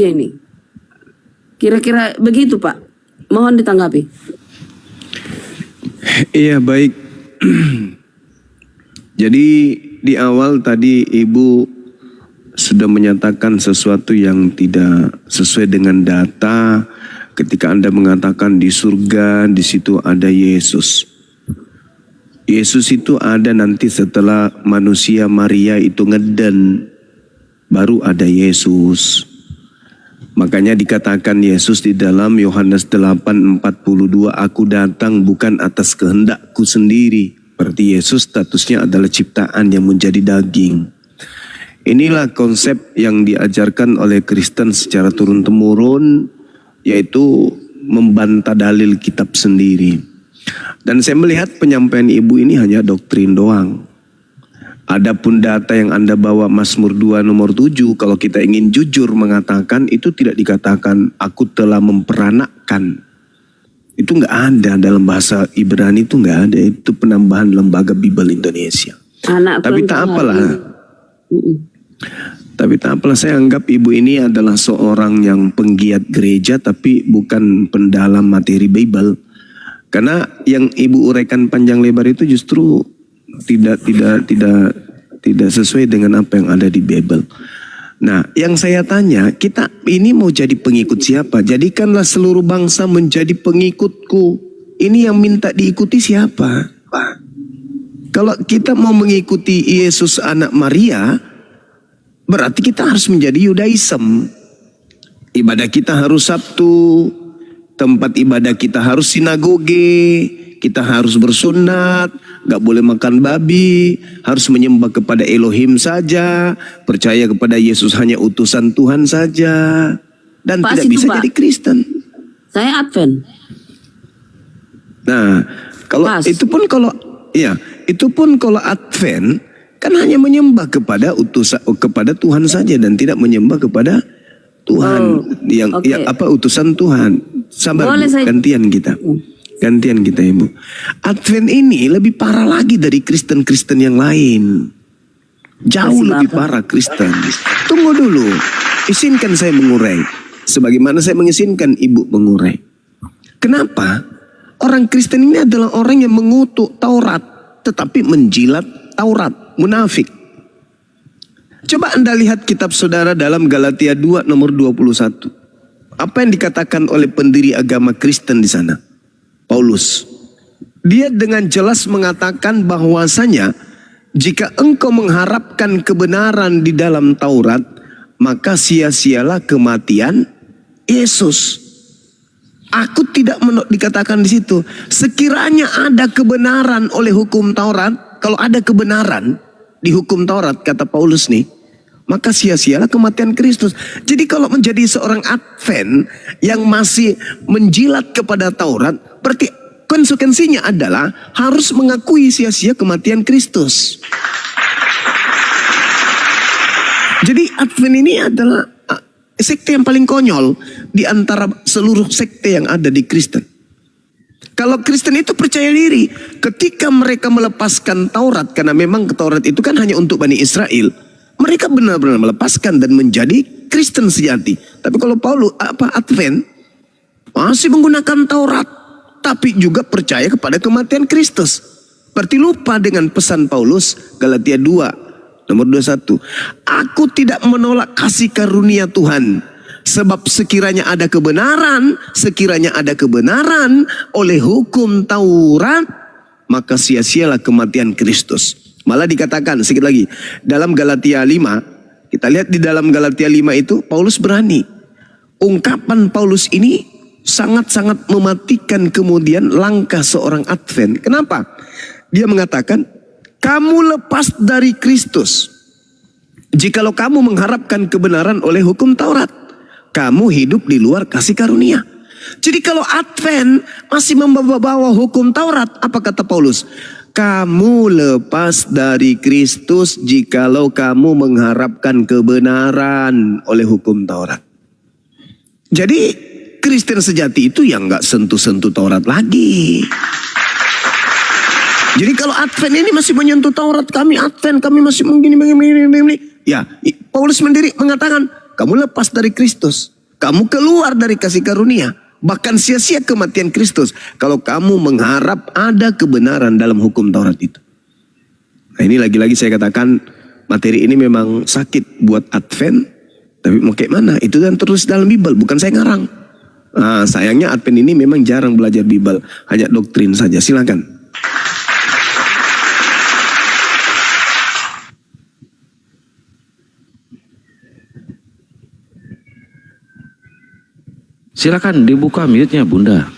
ini. Kira-kira begitu Pak. Mohon ditanggapi. Iya baik. Jadi di awal tadi Ibu sudah menyatakan sesuatu yang tidak sesuai dengan data ketika Anda mengatakan di surga di situ ada Yesus. Yesus itu ada nanti setelah manusia Maria itu ngeden, baru ada Yesus. Makanya dikatakan Yesus di dalam Yohanes 8:42, aku datang bukan atas kehendakku sendiri. Berarti Yesus statusnya adalah ciptaan yang menjadi daging. Inilah konsep yang diajarkan oleh Kristen secara turun-temurun, yaitu membantah dalil kitab sendiri. Dan saya melihat penyampaian Ibu ini hanya doktrin doang. Adapun data yang Anda bawa Mazmur 2 nomor 7, kalau kita ingin jujur mengatakan, itu tidak dikatakan aku telah memperanakkan. Itu nggak ada dalam bahasa Ibrani, itu nggak ada. Itu penambahan Lembaga Bible Indonesia. Tapi tak apalah. Tapi tak apalah, saya anggap Ibu ini adalah seorang yang penggiat gereja tapi bukan pendalam materi Bible. Karena yang Ibu uraikan panjang lebar itu justru tidak sesuai dengan apa yang ada di Bible. Nah, yang saya tanya, kita ini mau jadi pengikut siapa? Jadikanlah seluruh bangsa menjadi pengikutku. Ini yang minta diikuti siapa? Kalau kita mau mengikuti Yesus anak Maria, berarti kita harus menjadi Yudaism. Ibadah kita harus Sabtu, tempat ibadah kita harus sinagoge, kita harus bersunat, gak boleh makan babi, harus menyembah kepada Elohim saja, percaya kepada Yesus hanya utusan Tuhan saja, dan Pas tidak itu, bisa Pak. jadi Kristen. Saya Advent. Nah, kalau Pas. itu pun kalau Advent kan hanya menyembah kepada kepada Tuhan saja dan tidak menyembah kepada Tuhan utusan Tuhan. Sabar Bu, gantian kita. Gantian kita Ibu. Advent ini lebih parah lagi dari Kristen-Kristen yang lain. Jauh lebih parah Kristen. Tunggu dulu. Izinkan saya mengurai. Sebagaimana saya mengizinkan Ibu mengurai. Kenapa? Orang Kristen ini adalah orang yang mengutuk Taurat. Tetapi menjilat Taurat. Munafik. Coba Anda lihat kitab saudara dalam Galatia 2 nomor 21. Apa yang dikatakan oleh pendiri agama Kristen di sana? Paulus. Dia dengan jelas mengatakan bahwasanya jika engkau mengharapkan kebenaran di dalam Taurat, maka sia-sialah kematian Yesus. Aku tidak dikatakan di situ. Sekiranya ada kebenaran oleh hukum Taurat, kalau ada kebenaran di hukum Taurat, kata Paulus nih, maka sia-sialah kematian Kristus. Jadi kalau menjadi seorang Advent yang masih menjilat kepada Taurat, berarti konsekuensinya adalah harus mengakui sia-sia kematian Kristus. Jadi Advent ini adalah sekte yang paling konyol di antara seluruh sekte yang ada di Kristen. Kalau Kristen itu percaya diri, ketika mereka melepaskan Taurat, karena memang Taurat itu kan hanya untuk Bani Israel, mereka benar-benar melepaskan dan menjadi Kristen sejati. Tapi kalau Advent masih menggunakan Taurat, tapi juga percaya kepada kematian Kristus. Berarti lupa dengan pesan Paulus Galatia 2 nomor 21. Aku tidak menolak kasih karunia Tuhan. Sebab sekiranya ada kebenaran oleh hukum Taurat, maka sia-sialah kematian Kristus. Malah dikatakan sedikit lagi dalam Galatia 5, kita lihat di dalam Galatia 5 itu Paulus berani. Ungkapan Paulus ini sangat-sangat mematikan kemudian langkah seorang Advent. Kenapa? Dia mengatakan, kamu lepas dari Kristus jikalau kamu mengharapkan kebenaran oleh hukum Taurat. Kamu hidup di luar kasih karunia. Jadi kalau Advent masih membawa hukum Taurat, apa kata Paulus? Kamu lepas dari Kristus jikalau kamu mengharapkan kebenaran oleh hukum Taurat. Jadi Kristen sejati itu yang gak sentuh-sentuh Taurat lagi. Jadi kalau Advent ini masih menyentuh Taurat, kami Advent, kami masih begini. Ya, Paulus sendiri mengatakan, kamu lepas dari Kristus. Kamu keluar dari kasih karunia. Bahkan sia-sia kematian Kristus kalau kamu mengharap ada kebenaran dalam hukum Taurat itu. Nah, ini lagi-lagi saya katakan materi ini memang sakit buat Advent. Tapi mau kayak mana? Itu kan terus dalam Bible, bukan saya ngarang. Nah, sayangnya Advent ini memang jarang belajar Bible, hanya doktrin saja. Silakan. Silakan dibuka mute-nya, Bunda.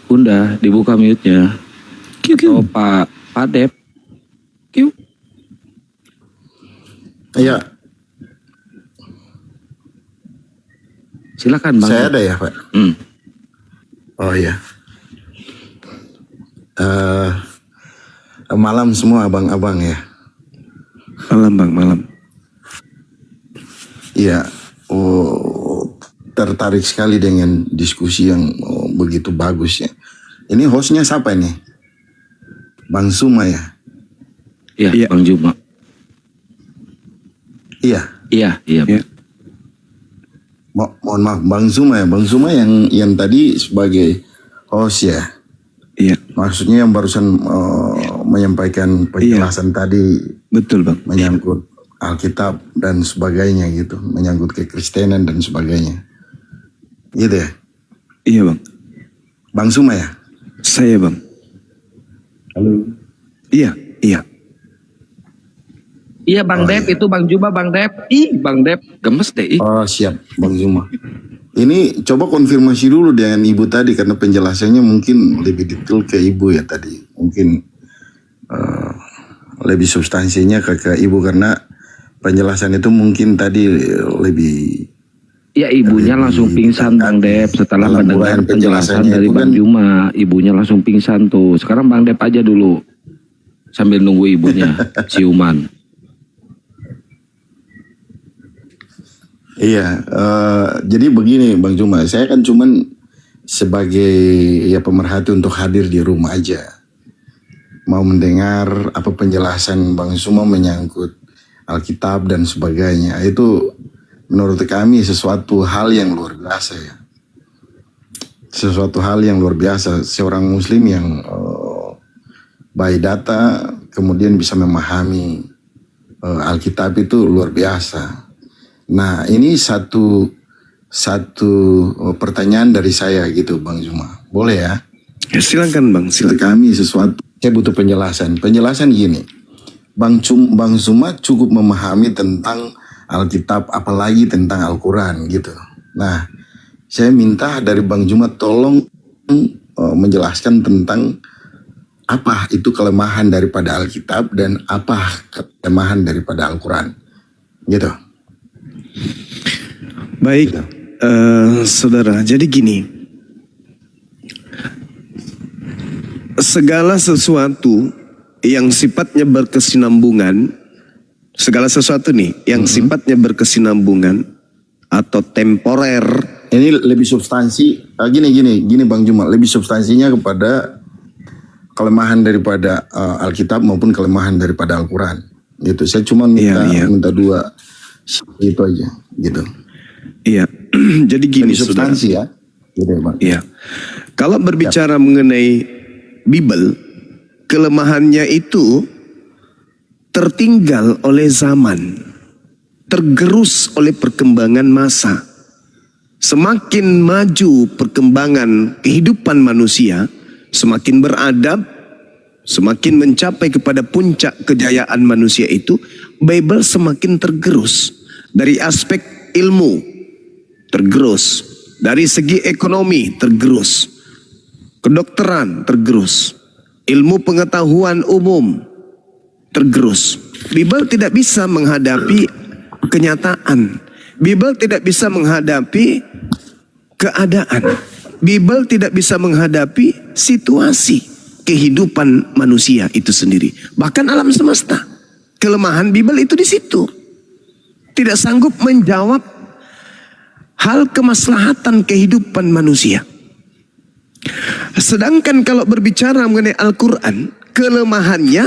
Bunda, dibuka mute-nya. Atau Pak Dep. Kiu. Iya, Silakan Bang. saya ada ya Pak. Oh iya. Malam semua abang-abang ya. Malam Bang, malam. Iya, tertarik sekali dengan diskusi yang begitu bagus ya. Ini hostnya siapa nih? Bang Suma ya? Iya, Iya. Bang Juma. Iya. Iya. Iya. Mohon maaf, Bang Suma ya. Bang Suma yang tadi sebagai host ya. Iya, Maksudnya yang barusan menyampaikan penjelasan tadi betul Bang. menyangkut Alkitab dan sebagainya gitu, menyangkut kekristenan dan sebagainya. Gitu ya. Iya Bang. Bang Suma ya? Saya Bang. Halo. Iya. Iya Bang Dep, iya. itu Bang Juma, Bang Dep. Ih, Bang Dep, gemes deh. Oh siap, Bang Zuma. Ini coba konfirmasi dulu dengan Ibu tadi karena penjelasannya mungkin lebih detail ke Ibu ya tadi. Mungkin lebih substansinya ke Ibu karena penjelasan itu mungkin tadi lebih Ya ibunya lebih langsung pingsan Bang Dep setelah dalam mendengar uraian penjelasan penjelasannya dari itu Bang kan. Juma. Ibunya langsung pingsan tuh. Sekarang Bang Dep aja dulu sambil nunggu ibunya ciuman. Iya, jadi begini Bang Juma, saya kan cuman sebagai ya pemerhati untuk hadir di rumah aja. Mau mendengar apa penjelasan Bang Zuma menyangkut Alkitab dan sebagainya. Itu menurut kami sesuatu hal yang luar biasa ya. Sesuatu hal yang luar biasa. Seorang muslim yang by data kemudian bisa memahami Alkitab itu luar biasa. Nah ini satu pertanyaan dari saya gitu Bang Zuma. Boleh ya? Ya, silakan Bang, Silakan silakan. kami sesuatu. Saya butuh penjelasan. Penjelasan gini. Bang Zuma cukup memahami tentang Alkitab apalagi tentang Al-Quran gitu. Nah saya minta dari Bang Zuma tolong menjelaskan tentang apa itu kelemahan daripada Alkitab dan apa kelemahan daripada Al-Quran gitu. Baik, saudara. Jadi gini, segala sesuatu yang sifatnya berkesinambungan, segala sesuatu nih yang sifatnya berkesinambungan atau temporer. Ini lebih substansi, gini Bang Juma, lebih substansinya kepada kelemahan daripada Alkitab maupun kelemahan daripada Al-Quran. Gitu. Saya cuma minta dua itu aja, gitu. Iya, jadi gini Lebih saudara. substansi ya, gitu ya Bang. Iya, kalau berbicara mengenai Bible, kelemahannya itu tertinggal oleh zaman, tergerus oleh perkembangan masa. Semakin maju perkembangan kehidupan manusia, semakin beradab, semakin mencapai kepada puncak kejayaan manusia itu, Bible semakin tergerus dari aspek ilmu, tergerus dari segi ekonomi, tergerus kedokteran, tergerus ilmu pengetahuan umum, tergerus. Bible tidak bisa menghadapi kenyataan. Bible tidak bisa menghadapi keadaan. Bible tidak bisa menghadapi situasi kehidupan manusia itu sendiri. Bahkan alam semesta. Kelemahan Bible itu di situ. Tidak sanggup menjawab hal kemaslahatan kehidupan manusia. Sedangkan kalau berbicara mengenai Al-Quran, kelemahannya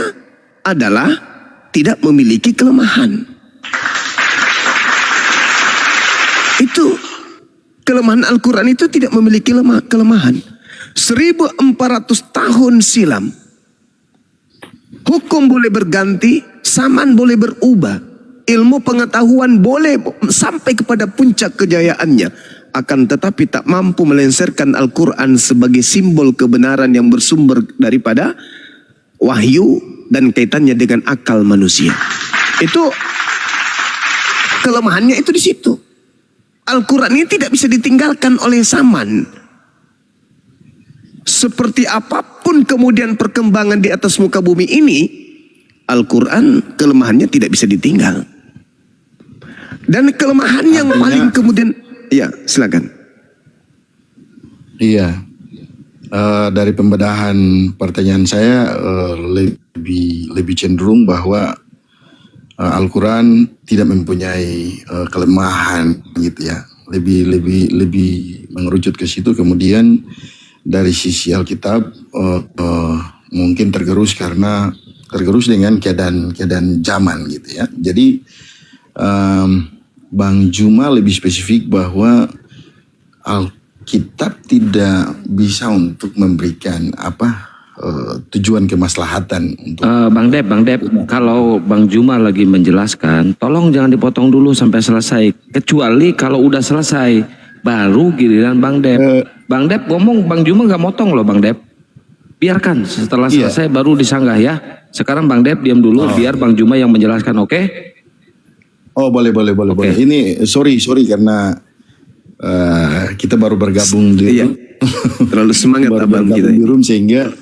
adalah tidak memiliki kelemahan. Itu kelemahan Al-Quran itu tidak memiliki kelemahan. 1400 tahun silam, hukum boleh berganti, zaman boleh berubah, ilmu pengetahuan boleh sampai kepada puncak kejayaannya, akan tetapi tak mampu melengsarkan Al-Quran sebagai simbol kebenaran yang bersumber daripada wahyu dan kaitannya dengan akal manusia. Itu kelemahannya itu di situ. Al-Quran ini tidak bisa ditinggalkan oleh zaman. Seperti apapun kemudian perkembangan di atas muka bumi ini, Al-Quran kelemahannya tidak bisa ditinggal. Dan kelemahan yang paling kemudian, ya silakan. Iya, dari pembedahan pertanyaan saya lebih cenderung bahwa Al-Quran tidak mempunyai kelemahan gitu ya. Lebih mengerucut ke situ. Kemudian dari sisi Alkitab mungkin tergerus dengan keadaan zaman gitu ya. Jadi Bang Juma lebih spesifik bahwa Alkitab tidak bisa untuk memberikan tujuan kemaslahatan untuk Bang Dep, kalau Bang Juma lagi menjelaskan, tolong jangan dipotong dulu sampai selesai. Kecuali kalau udah selesai, baru giliran Bang Dep. Bang Dep ngomong, Bang Juma gak motong loh Bang Dep. Biarkan setelah selesai baru disanggah ya. Sekarang Bang Dep diam dulu, biar Bang Juma yang menjelaskan, oke? Oh boleh. Ini sorry karena kita baru bergabung di Iya. Terlalu semangat baru abang bergabung kita. di room sehingga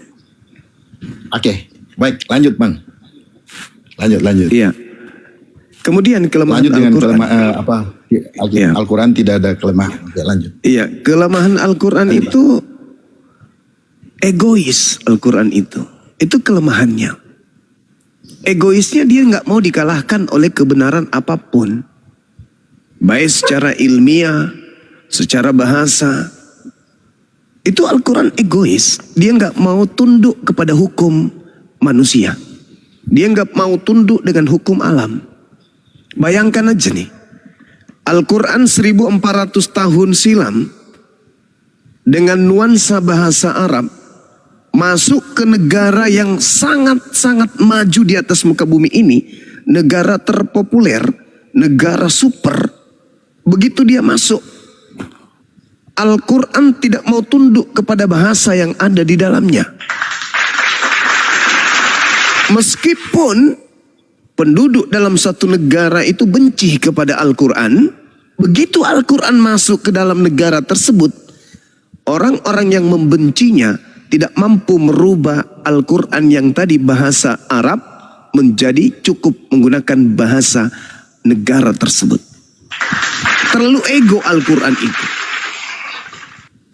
Oke, baik lanjut Bang. Lanjut. Iya. Kemudian kelemahan Lanjut dengan Iya. Al-Quran tidak ada kelemahan. Oke, lanjut. Iya, kelemahan Al-Quran itu egois. Al-Quran itu kelemahannya. Egoisnya dia nggak mau dikalahkan oleh kebenaran apapun, baik secara ilmiah, secara bahasa. Itu Al-Quran egois. Dia nggak mau tunduk kepada hukum manusia. Dia nggak mau tunduk dengan hukum alam. Bayangkan aja nih, Al-Quran 1400 tahun silam dengan nuansa bahasa Arab masuk ke negara yang sangat-sangat maju di atas muka bumi ini, negara terpopuler, negara super. Begitu dia masuk, Al-Quran tidak mau tunduk kepada bahasa yang ada di dalamnya. Meskipun penduduk dalam satu negara itu benci kepada Al-Quran, begitu Al-Quran masuk ke dalam negara tersebut, orang-orang yang membencinya tidak mampu merubah Al-Quran yang tadi bahasa Arab menjadi cukup menggunakan bahasa negara tersebut. Terlalu ego Al-Quran itu.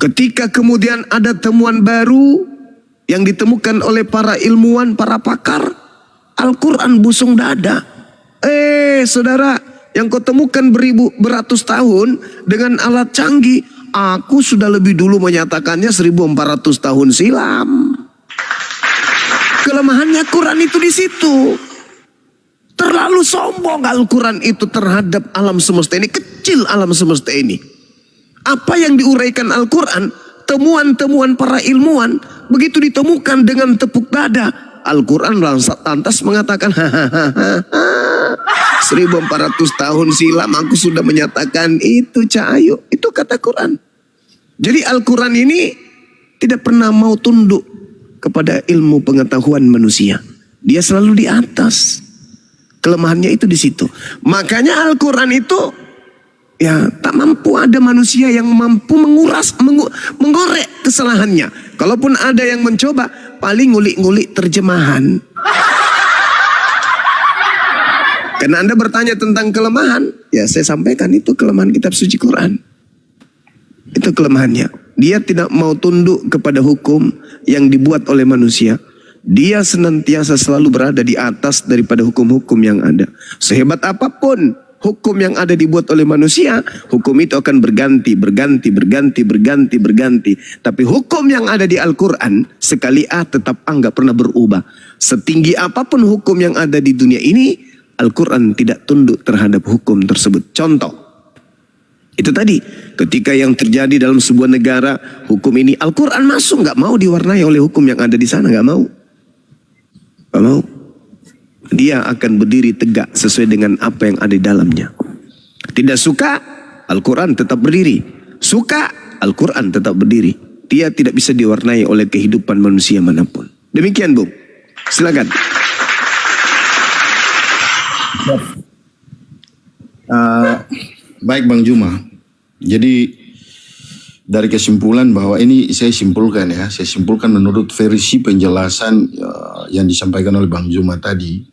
Ketika kemudian ada temuan baru yang ditemukan oleh para ilmuwan, para pakar, Al-Quran busung dada. Saudara, yang kau temukan beratus tahun dengan alat canggih, aku sudah lebih dulu menyatakannya 1400 tahun silam. Kelemahannya Quran itu di situ. Terlalu sombong Al-Quran itu terhadap alam semesta ini, kecil alam semesta ini. Apa yang diuraikan Al-Quran, temuan-temuan para ilmuwan, begitu ditemukan dengan tepuk dada, Al-Quran lantas mengatakan, 1400 tahun silam aku sudah menyatakan itu, Cahayu. Itu kata Quran. Jadi Al-Quran ini tidak pernah mau tunduk kepada ilmu pengetahuan manusia. Dia selalu di atas. Kelemahannya itu di situ. Makanya Al-Quran itu ya tak mampu ada manusia yang mampu menggorek kesalahannya. Kalaupun ada yang mencoba, paling ngulik-ngulik terjemahan. Karena Anda bertanya tentang kelemahan, ya saya sampaikan itu kelemahan kitab suci Quran. Itu kelemahannya. Dia tidak mau tunduk kepada hukum yang dibuat oleh manusia. Dia senantiasa selalu berada di atas daripada hukum-hukum yang ada. Sehebat apapun hukum yang ada dibuat oleh manusia, hukum itu akan berganti. Tapi hukum yang ada di Al-Quran, sekali tetap nggak pernah berubah. Setinggi apapun hukum yang ada di dunia ini, Al-Quran tidak tunduk terhadap hukum tersebut. Contoh, Itu tadi, ketika yang terjadi dalam sebuah negara, hukum ini Al-Quran masuk, nggak mau diwarnai oleh hukum yang ada di sana, nggak mau. Nggak mau. Dia akan berdiri tegak sesuai dengan apa yang ada di dalamnya. Tidak suka, Al-Quran tetap berdiri. Suka, Al-Quran tetap berdiri. Dia tidak bisa diwarnai oleh kehidupan manusia manapun. Demikian, Bung. Silakan. Baik Bang Juma. Jadi dari kesimpulan bahwa ini saya simpulkan menurut versi penjelasan yang disampaikan oleh Bang Juma tadi.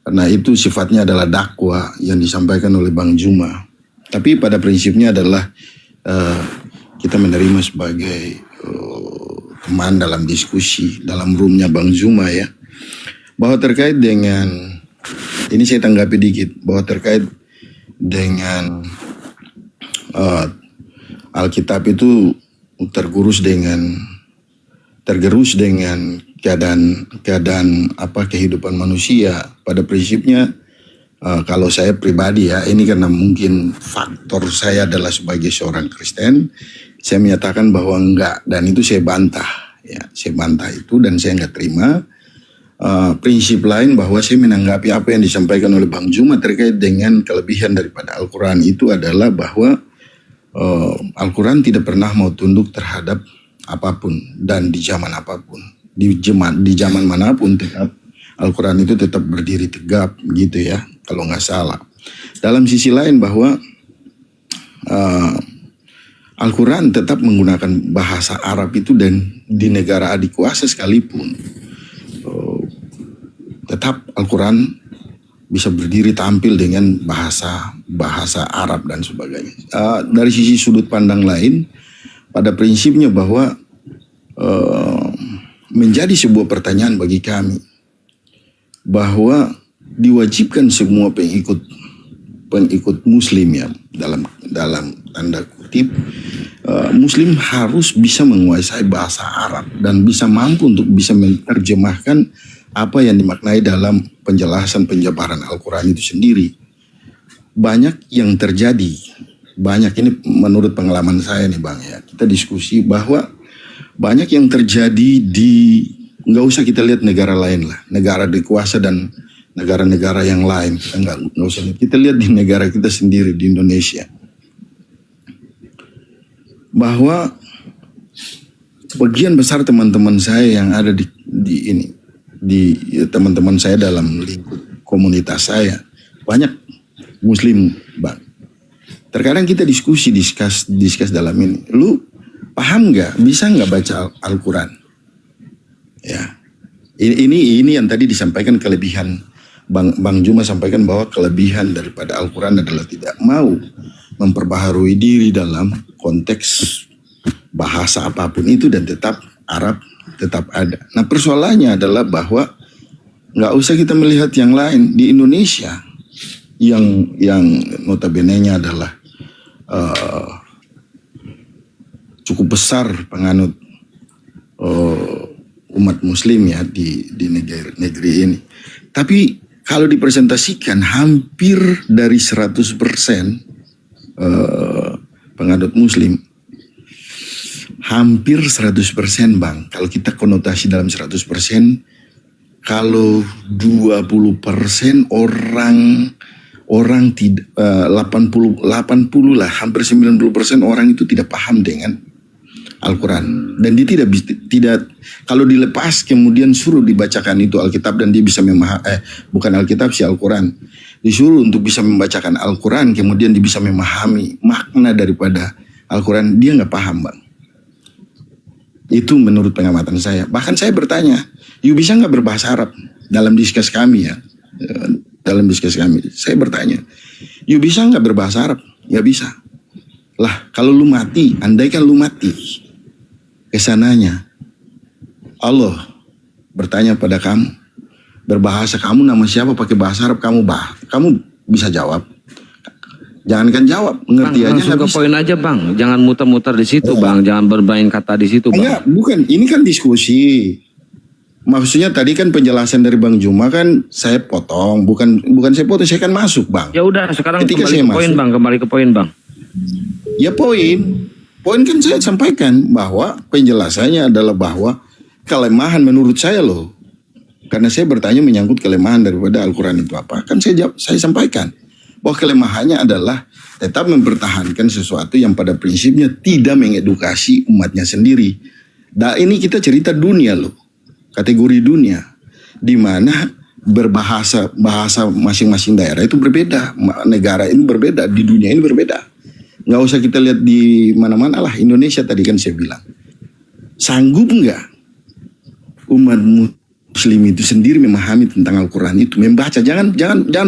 Karena itu sifatnya adalah dakwah yang disampaikan oleh Bang Juma. Tapi pada prinsipnya adalah kita menerima sebagai teman dalam diskusi dalam roomnya Bang Juma ya. Bahwa terkait dengan, ini saya tanggapi dikit, bahwa terkait dengan Alkitab itu tergerus dengan keadaan kehidupan manusia. Pada prinsipnya kalau saya pribadi ya, ini karena mungkin faktor saya adalah sebagai seorang Kristen, saya menyatakan bahwa enggak, dan itu saya bantah ya, saya bantah itu dan saya enggak terima. Prinsip lain bahwa saya menanggapi apa yang disampaikan oleh Bang Juma terkait dengan kelebihan daripada Al-Quran itu adalah bahwa Al-Quran tidak pernah mau tunduk terhadap apapun dan di zaman apapun, di zaman manapun tetap Al-Quran itu tetap berdiri tegap gitu ya, kalau nggak salah. Dalam sisi lain bahwa Al-Quran tetap menggunakan bahasa Arab itu, dan di negara adikuasa sekalipun tetap Al-Quran bisa berdiri tampil dengan bahasa Arab dan sebagainya. Dari sisi sudut pandang lain, pada prinsipnya bahwa menjadi sebuah pertanyaan bagi kami bahwa diwajibkan semua pengikut Muslim ya, dalam tanda kutip, Muslim harus bisa menguasai bahasa Arab dan bisa mampu untuk bisa menerjemahkan apa yang dimaknai dalam penjelasan penjabaran Al-Quran itu sendiri. Banyak yang terjadi, banyak ini menurut pengalaman saya nih Bang ya, kita diskusi bahwa banyak yang terjadi di, nggak usah kita lihat negara lain lah, negara dikuasa dan negara-negara yang lain, nggak usah lihat, kita lihat di negara kita sendiri di Indonesia, bahwa sebagian besar teman-teman saya yang ada di teman-teman saya dalam lingkup komunitas saya banyak Muslim Bang. Terkadang kita diskus dalam ini, lu paham nggak, bisa nggak baca Al-Quran ya. Ini yang tadi disampaikan kelebihan Bang Juma sampaikan bahwa kelebihan daripada Al-Quran adalah tidak mau memperbaharui diri dalam konteks bahasa apapun itu, dan tetap Arab tetap ada. Nah persoalannya adalah bahwa nggak usah kita melihat yang lain di Indonesia yang notabene-nya adalah cukup besar penganut umat Muslim ya di negeri ini. Tapi kalau dipresentasikan hampir dari 100% penganut Muslim, hampir 100% Bang. Kalau kita konotasi dalam 100%, kalau 20% orang tidak 80 lah, hampir 90% orang itu tidak paham dengan Al-Quran, dan dia tidak kalau dilepas kemudian suruh dibacakan itu Alkitab dan dia bisa bukan Alkitab sih, Al-Quran, disuruh untuk bisa membacakan Al-Quran kemudian dia bisa memahami makna daripada Al-Quran, dia nggak paham Bang. Itu menurut pengamatan saya. Bahkan saya bertanya, you bisa nggak berbahasa Arab? Dalam diskus kami ya, dalam diskus kami, saya bertanya, you bisa nggak berbahasa Arab? Ya bisa. Lah kalau lu mati, andaikan lu mati, kesananya Allah bertanya pada kamu, berbahasa kamu nama siapa, pakai bahasa Arab, kamu bisa jawab? Jangankan jawab, ngerti Bang, aja langsung nggak ke bisa. poin aja Bang, jangan muter-muter di situ Bang, jangan bermain kata di situ Bang. Enggak, bukan, ini kan diskusi. Maksudnya tadi kan penjelasan dari Bang Juma kan saya potong, bukan saya potong, saya kan masuk Bang. Ya udah, sekarang Ketika kembali saya ke poin masuk. Bang, kembali ke poin Bang. Ya poin kan saya sampaikan bahwa penjelasannya adalah bahwa kelemahan menurut saya loh. Karena saya bertanya menyangkut kelemahan daripada Al-Quran itu apa. Kan saya sampaikan bahwa kelemahannya adalah tetap mempertahankan sesuatu yang pada prinsipnya tidak mengedukasi umatnya sendiri. Dan ini kita cerita dunia loh. Kategori dunia. Di mana bahasa masing-masing daerah itu berbeda. Negara ini berbeda. Di dunia ini berbeda. Nggak usah kita lihat di mana-mana lah. Indonesia tadi kan saya bilang. Sanggup nggak umat Muslim itu sendiri memahami tentang Al-Quran itu, membaca, jangan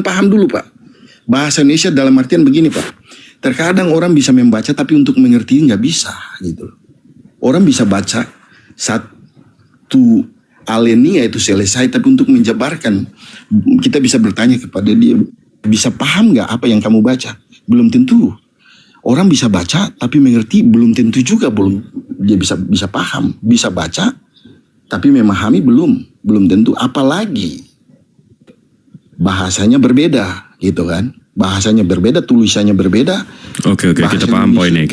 paham dulu Pak. Bahasa Indonesia dalam artian begini Pak. Terkadang orang bisa membaca tapi untuk mengerti nggak bisa gitu. Orang bisa baca satu alinea itu selesai, tapi untuk menjabarkan kita bisa bertanya kepada dia, bisa paham nggak apa yang kamu baca? Belum tentu. Orang bisa baca tapi mengerti belum tentu juga, dia bisa paham, bisa baca tapi memahami belum tentu, apalagi bahasanya berbeda gitu kan. Bahasanya berbeda, tulisannya berbeda. Oke, kita paham poinnya,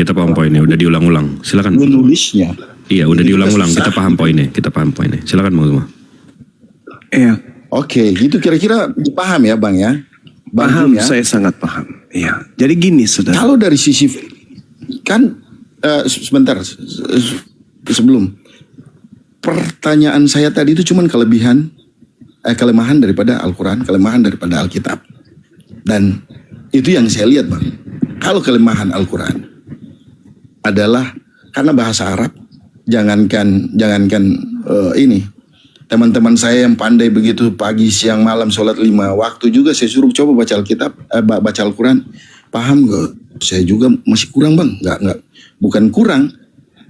udah diulang-ulang. Silakan. Menulisnya. Iya, udah diulang-ulang, kita paham poinnya. Silakan Bang Zuma. Iya. Oke, gitu kira-kira paham ya Bang ya? Paham, ya? saya sangat paham. Iya. Jadi gini, saudara. Kalau dari sisi kan sebentar sebelum pertanyaan saya tadi itu cuman kelemahan daripada Al-Quran, kelemahan daripada Alkitab. Dan itu yang saya lihat Bang. Kalau kelemahan Al-Quran adalah karena bahasa Arab, jangankan ini. Teman-teman saya yang pandai begitu pagi, siang, malam sholat 5 waktu juga saya suruh coba baca Alkitab, baca Al-Quran. Paham gak? Saya juga masih kurang Bang. Bukan kurang,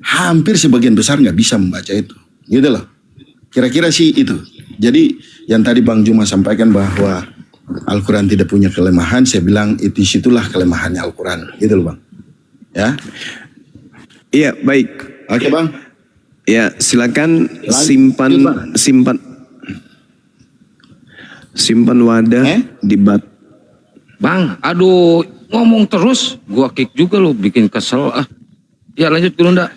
hampir sebagian besar nggak bisa membaca itu. Gitu loh. Kira-kira sih itu. Jadi yang tadi Bang Juma sampaikan bahwa Al-Quran tidak punya kelemahan, saya bilang itu situlah kelemahannya Al-Quran. Gitu loh Bang. Ya. Iya, baik. Oke Bang. Ya, silakan simpan wadah di bat. Bang, aduh, ngomong terus, gua kick juga lo, bikin kesel. Ya lanjut dulu ndak.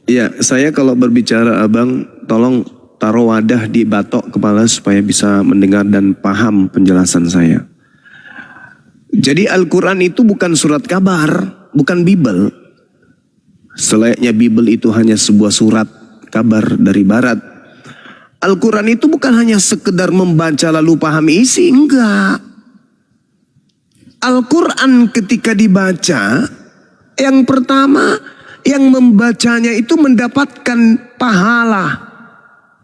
Iya, saya kalau berbicara Abang, tolong taruh wadah di batok kepala supaya bisa mendengar dan paham penjelasan saya. Jadi Al-Quran itu bukan surat kabar, bukan Bible. Selayaknya Bible itu hanya sebuah surat kabar dari barat. Al-Quran itu bukan hanya sekedar membaca lalu pahami isi, enggak. Al-Quran ketika dibaca, yang pertama yang membacanya itu mendapatkan pahala.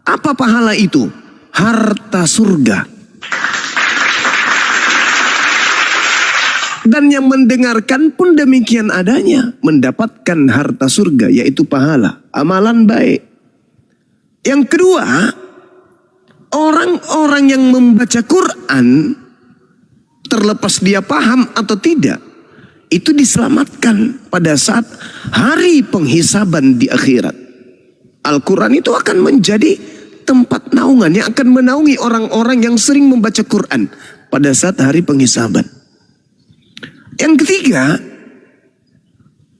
Apa pahala itu? Harta surga. Dan yang mendengarkan pun demikian adanya, mendapatkan harta surga, yaitu pahala, amalan baik. Yang kedua, orang-orang yang membaca Quran, terlepas dia paham atau tidak, itu diselamatkan pada saat hari penghisaban di akhirat. Al-Quran itu akan menjadi tempat naungan yang akan menaungi orang-orang yang sering membaca Quran pada saat hari penghisaban. Yang ketiga,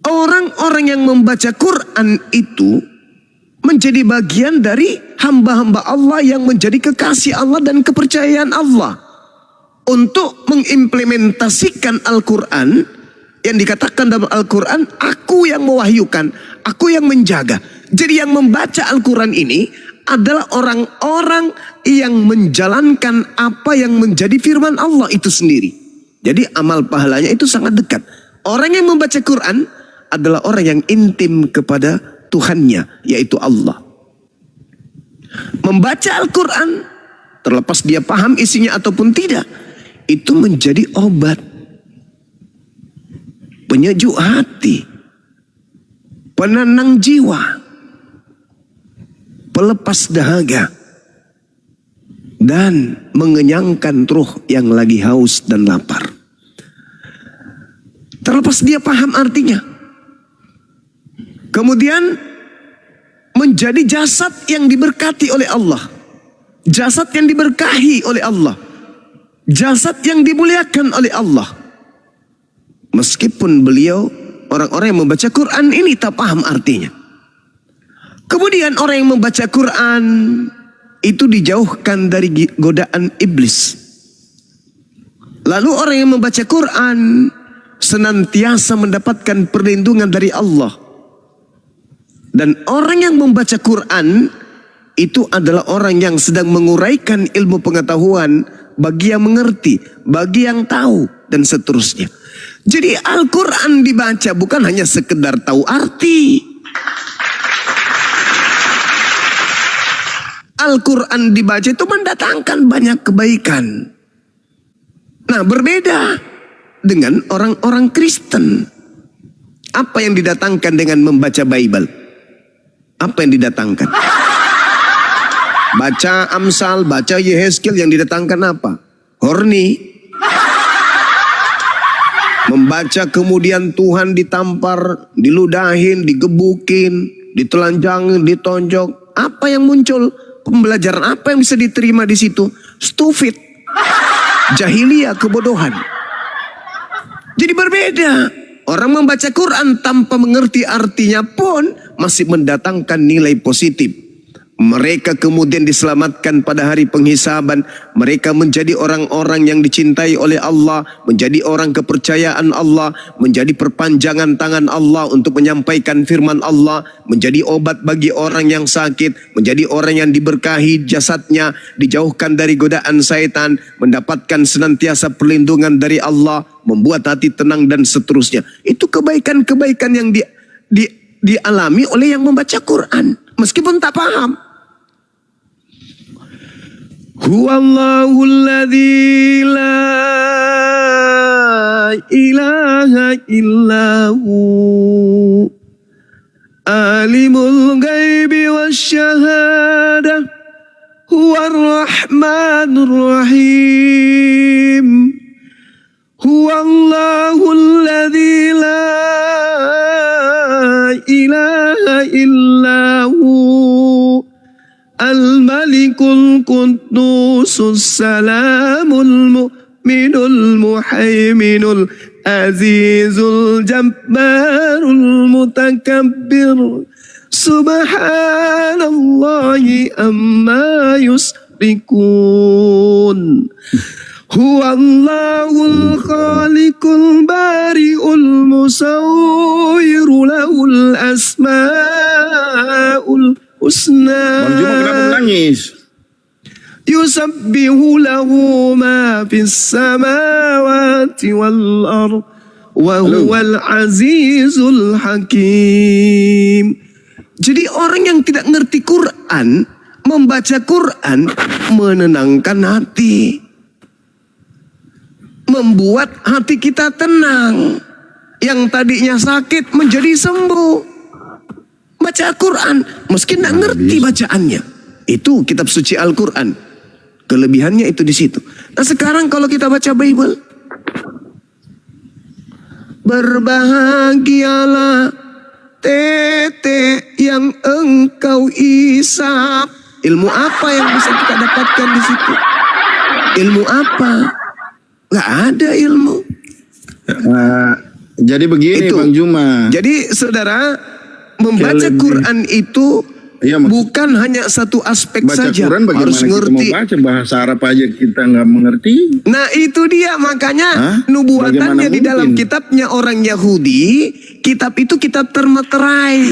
orang-orang yang membaca Quran itu menjadi bagian dari hamba-hamba Allah yang menjadi kekasih Allah dan kepercayaan Allah. Untuk mengimplementasikan Al-Quran, yang dikatakan dalam Al-Quran, aku yang mewahyukan, aku yang menjaga. Jadi yang membaca Al-Quran ini adalah orang-orang yang menjalankan apa yang menjadi firman Allah itu sendiri. Jadi amal pahalanya itu sangat dekat. Orang yang membaca Quran adalah orang yang intim kepada Tuhannya, yaitu Allah. Membaca Al-Quran, terlepas dia paham isinya ataupun tidak, itu menjadi obat, penyejuk hati, penenang jiwa, pelepas dahaga, dan mengenyangkan ruh yang lagi haus dan lapar. Terlepas dia paham artinya. Kemudian menjadi jasad yang diberkati oleh Allah. Jasad yang diberkahi oleh Allah. Jasad yang dimuliakan oleh Allah. Meskipun beliau orang-orang yang membaca Quran ini tak paham artinya. Kemudian orang yang membaca Quran itu dijauhkan dari godaan iblis. Lalu orang yang membaca Quran senantiasa mendapatkan perlindungan dari Allah. Dan orang yang membaca Quran itu adalah orang yang sedang menguraikan ilmu pengetahuan bagi yang mengerti, bagi yang tahu, dan seterusnya. Jadi Al-Quran dibaca bukan hanya sekedar tahu arti. Al-Quran dibaca itu mendatangkan banyak kebaikan. Nah, berbeda dengan orang-orang Kristen. Apa yang didatangkan dengan membaca Bible? Apa yang didatangkan? Baca Amsal, baca Yehezkiel, yang didatangkan apa? Horny. Membaca kemudian Tuhan ditampar, diludahin, digebukin, ditelanjangin, ditonjok. Apa yang muncul? Pembelajaran apa yang bisa diterima di situ? Stupid. Jahiliyah, kebodohan. Jadi berbeda. Orang membaca Quran tanpa mengerti artinya pun masih mendatangkan nilai positif. Mereka kemudian diselamatkan pada hari penghisaban. Mereka menjadi orang-orang yang dicintai oleh Allah, menjadi orang kepercayaan Allah, menjadi perpanjangan tangan Allah untuk menyampaikan firman Allah, menjadi obat bagi orang yang sakit, menjadi orang yang diberkahi jasadnya, dijauhkan dari godaan syaitan, mendapatkan senantiasa perlindungan dari Allah, membuat hati tenang, dan seterusnya. Itu kebaikan-kebaikan yang dialami oleh yang membaca Quran meskipun tak paham. Huwallahul ladzi la ilaha illahu alimul ghaibi wasyahadah huwar rahmanur rahim. Huwallahul ladzi la ilaha illahu al-malikul qudusus salamul mu'minul muhaiminul azizul jabbarul mutakabbir. Subhanallahi amma yusrikun. Huwallahul khaliqul bari'ul musawwiru lahul asma'ul husna. Bang Juma kenapa menangis? Yusabbihu lahu ma fis samawati wal ard wa huwal azizul hakim. Jadi orang yang tidak ngerti Quran, membaca Quran menenangkan hati, membuat hati kita tenang. Yang tadinya sakit menjadi sembuh. Baca Quran meski tidak ngerti bacaannya. Itu kitab suci Al-Quran. Kelebihannya itu di situ. Nah, sekarang kalau kita baca Bible, berbahagialah tete yang engkau isap. Ilmu apa yang bisa kita dapatkan di situ? Ilmu apa? Gak ada ilmu. Jadi begini Itu. Bang Juma. Jadi saudara, membaca Quran itu bukan hanya satu aspek Baca saja. Quran bagaimana Harus kita ngerti. mau baca bahasa Arab aja kita nggak mengerti. Nah itu dia, makanya Hah? nubuatannya Bagaimana di dalam mungkin? kitabnya orang Yahudi. Kitab itu kitab termeterai.